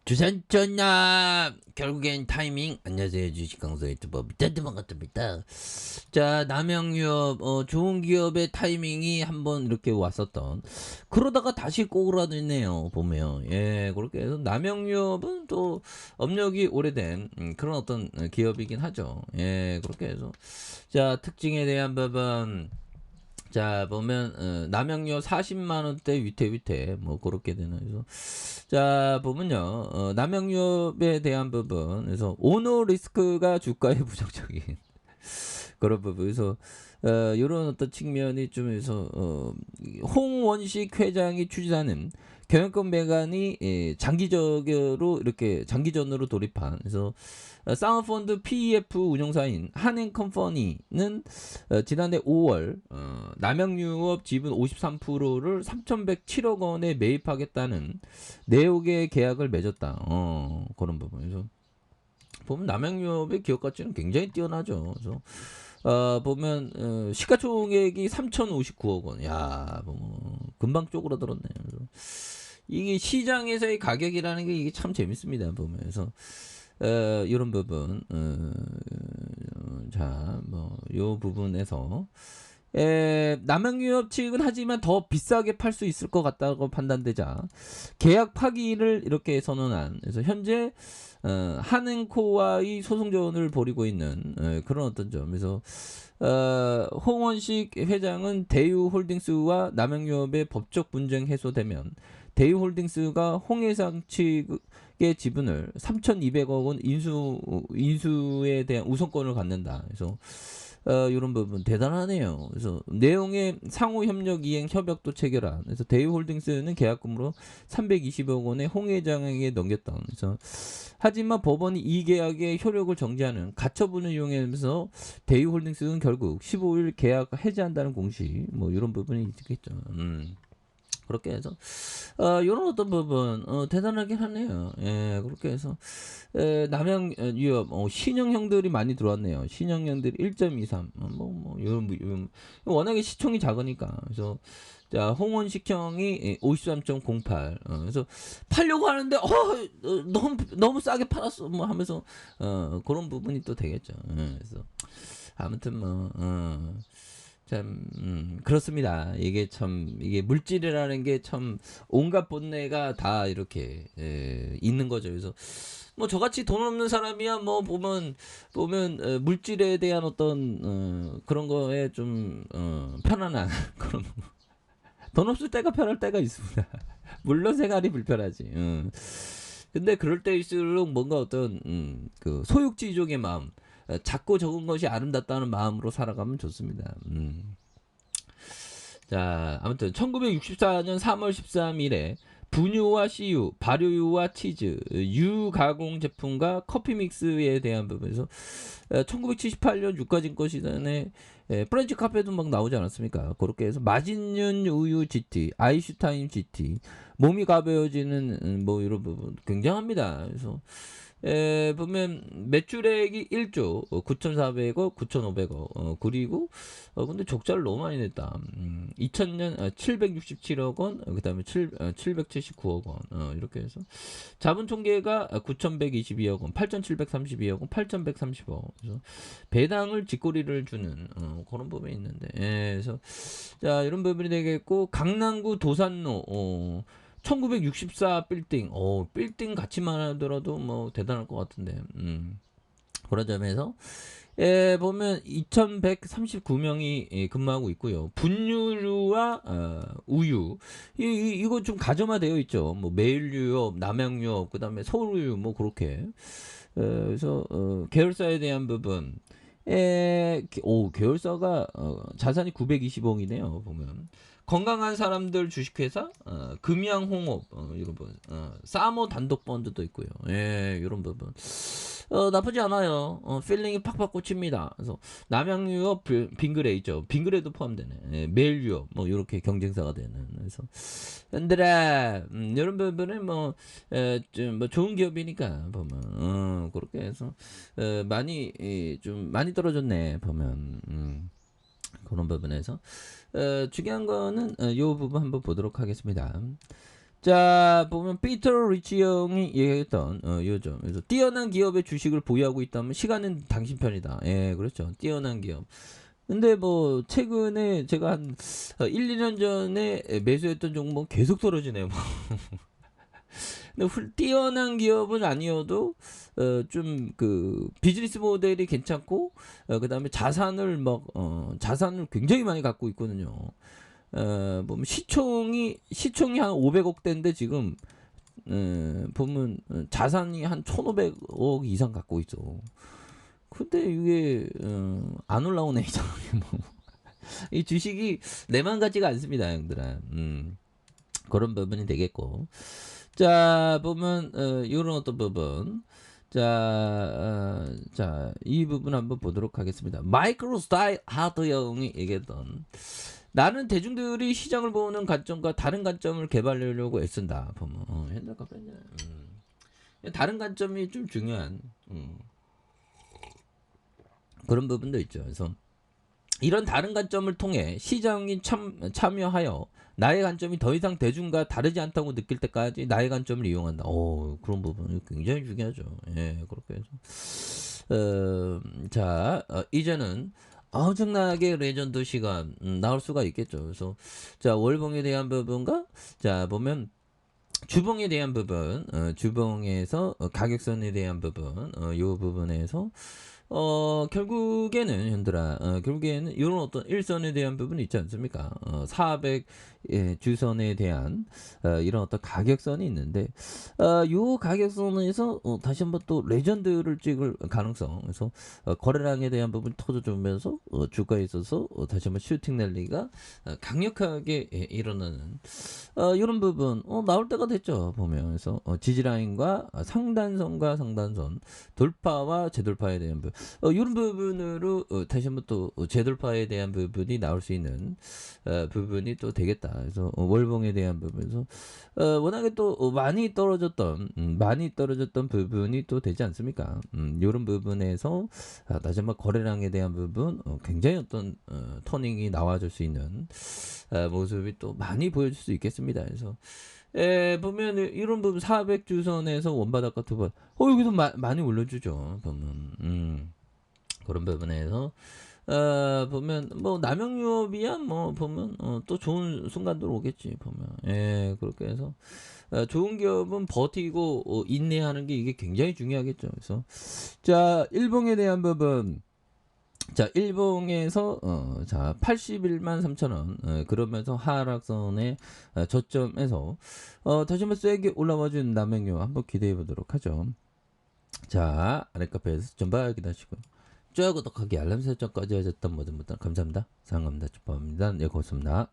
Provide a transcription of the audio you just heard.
주산전납 결국엔 타이밍. 안녕하세요, 주식강사 유튜버 밑단트 반갑습니다. 자, 남양유업 좋은 기업의 타이밍이 한번 이렇게 왔었던, 그러다가 다시 꼬그라드네요 보면. 예, 그렇게 해서 남양유업은 또 업력이 오래된 그런 어떤 기업이긴 하죠. 예, 그렇게 해서 자, 특징에 대한 부분. 자, 보면 남양유 40만 원대 위태 뭐 그렇게 되는. 그래서 자, 보면요, 남양유업에 대한 부분, 그래서 오너 리스크가 주가에 부정적인 그런 부분에서 이런 어떤 측면이 좀 해서 홍원식 회장이 추진하는 경영권 매간이 장기적으로 이렇게 장기전으로 돌입한. 그래서 사운드펀드 PEF 운용사인 한행컴퍼니는 지난해 5월 남양유업 지분 53%를 3,107억 원에 매입하겠다는 내용의 계약을 맺었다. 그런 부분에서 보면 남양유업의 기업 가치는 굉장히 뛰어나죠. 그래서 보면 시가총액이 3,059억 원. 야, 뭐 금방 쪼그라들었네. 그래서 이게 시장에서의 가격이라는 게 이게 참 재밌습니다. 보면서 이런 부분, 자, 뭐 요 부분에서 남양유업 측은 하지만 더 비싸게 팔 수 있을 것 같다고 판단되자 계약 파기를 이렇게 선언한. 그래서 현재 한은코와의 소송전을 벌이고 있는 그런 어떤 점에서 홍원식 회장은 대유홀딩스와 남양유업의 법적 분쟁 해소되면 대유홀딩스가 홍해상 측의 지분을 3,200억 원 인수에 대한 우선권을 갖는다. 그래서 이런 부분 대단하네요. 그래서 내용의 상호 협력 이행 협약도 체결한. 그래서 대유홀딩스는 계약금으로 320억 원의 홍 회장에게 넘겼다. 그래서 하지만 법원이 이 계약의 효력을 정지하는 가처분을 이용하면서 대유홀딩스는 결국 15일 계약 해지한다는 공식. 뭐 이런 부분이 있겠죠. 그렇게 해서 이런 어떤 부분 대단하긴 하네요. 예, 그렇게 해서 남양유업 신형형들이 많이 들어왔네요. 신형형들이 1.23 이런 워낙에 시총이 작으니까. 그래서 자, 홍원식형이 53.08. 그래서 팔려고 하는데 너무 싸게 팔았어 뭐 하면서 그런 부분이 또 되겠죠. 그래서 아무튼 뭐 참 그렇습니다. 이게 참 이게 물질이라는 게 참 온갖 본내가 다 이렇게 있는 거죠. 그래서 뭐 저같이 돈 없는 사람이야 뭐 보면 물질에 대한 어떤 그런 거에 좀 편안한 그런 돈 없을 때가 편할 때가 있습니다. 물론 생활이 불편하지. 근데 그럴 때일수록 뭔가 어떤 그 소육지족의 마음, 작고 적은 것이 아름답다는 마음으로 살아가면 좋습니다. 자, 아무튼 1964년 3월 13일에 분유와 CU, 발효유와 치즈, 유가공 제품과 커피 믹스에 대한 부분에서 1978년 유가증권시장에 프렌치 카페도 막 나오지 않았습니까? 그렇게 해서 마진윤 우유 GT, 아이슈타인 GT, 몸이 가벼워지는 뭐 이런 부분 굉장합니다. 그래서 보면 매출액이 1조 9,400억, 9,500억. 그리고 근데 적자를 너무 많이 냈다. 2000년 767억 원, 그다음에 779억 원. 이렇게 해서 자본 총계가 9,122억 원, 8,732억 원, 8,130억. 그래서 배당을 뒷꼬리를 주는 그런 부분이 있는데. 그래서 자, 이런 부분이 되겠고 강남구 도산로 1964 빌딩, 빌딩 가치만 하더라도 뭐 대단할 것 같은데, 그런 점에서 보면 2,139명이 근무하고 있고요. 분유와 우유 이거 좀 가점화되어 있죠. 뭐 매일유업, 남양유업, 그다음에 서울우유 뭐 그렇게. 그래서 계열사에 대한 부분. 계열사가 자산이 920억이네요. 보면 건강한 사람들 주식회사, 금양홍업 이런 부분, 사모 단독 펀드도 있고요. 예, 이런 부분 나쁘지 않아요. 필링이 팍팍 꽂힙니다. 그래서 남양유업, 빙그레 있죠. 빙그레도 포함되네. 예, 메일유업 뭐 이렇게 경쟁사가 되는. 그래서 현들아 이런 부분은 뭐 좋은 기업이니까 보면 그렇게 해서 많이 좀 많이 떨어졌네 보면. 그런 부분에서 중요한 거는 이 부분 한번 보도록 하겠습니다. 자, 보면 피터 리치 형이 얘기했던 요점. 그래서 뛰어난 기업의 주식을 보유하고 있다면 시간은 당신 편이다. 예, 그렇죠. 뛰어난 기업. 근데 뭐 최근에 제가 한 1, 2년 전에 매수했던 종목 계속 떨어지네요. 근데 뛰어난 기업은 아니어도 좀 그 비즈니스 모델이 괜찮고 그다음에 자산을 굉장히 많이 갖고 있거든요. 보면 시총이 한 500억대인데 지금 보면 자산이 한 1,500억 이상 갖고 있어. 근데 이게 안 올라오네 이상하게 뭐. 이 주식이 내만 같지가 않습니다, 형들아. 그런 부분이 되겠고. 자, 보면 이런 어떤 부분. 자, 이 부분 한번 보도록 하겠습니다. 마이크로 스타일 하드 형이 얘기했던 나는 대중들이 시장을 보는 관점과 다른 관점을 개발하려고 애쓴다. 보면 옛날 뺐냐. 다른 관점이 좀 중요한 그런 부분도 있죠. 그래서 이런 다른 관점을 통해 시장이 참여하여 나의 관점이 더 이상 대중과 다르지 않다고 느낄 때까지 나의 관점을 이용한다. 그런 부분이 굉장히 중요하죠. 예, 그렇게 해서 이제는 엄청나게 레전드 시간 나올 수가 있겠죠. 그래서 자, 월봉에 대한 부분과 자 보면 주봉에 대한 부분, 주봉에서 가격선에 대한 부분, 이 부분에서 결국에는 현들아, 결국에는 이런 어떤 일선에 대한 부분이 있지 않습니까? 400 주선에 대한 이런 어떤 가격선이 있는데, 요 가격선에서 다시 한번 또 레전드를 찍을 가능성, 그래서 거래량에 대한 부분이 터져주면서 주가에 있어서 다시 한번 슈팅 랠리가 강력하게 일어나는 이런 부분 나올 때가 됐죠. 보면 그래서 지지라인과 상단선과 상단선 돌파와 재돌파에 대한 부분 이런 부분으로 다시 한번 또 재돌파에 대한 부분이 나올 수 있는 부분이 또 되겠다. 그래서 월봉에 대한 부분에서 워낙에 또 많이 떨어졌던 부분이 또 되지 않습니까? 이런 부분에서 다시 한번 거래량에 대한 부분 굉장히 어떤 터닝이 나와줄 수 있는 모습이 또 많이 보여줄 수 있겠습니다. 그래서 보면 이런 부분 400주선에서 원바닥과 두번 여기서 많이 올려주죠. 보면 그런 부분에서 보면 뭐 남영유업이야 뭐 보면 또 좋은 순간도 오겠지 보면 그렇게 해서 좋은 기업은 버티고 인내하는 게 이게 굉장히 중요하겠죠. 그래서 자, 일봉에 대한 부분. 자, 일봉에서 자 81만 3천원 그러면서 하락선의 저점에서 다시 한번 세게 올라와 준 남행유 한번 기대해 보도록 하죠. 자, 아랫카페에서 전방 확인하시고 좋아요 구독하기 알람 설정까지 하셨던 모든 분들 감사합니다. 사랑합니다. 축복합니다. 네, 고맙습니다.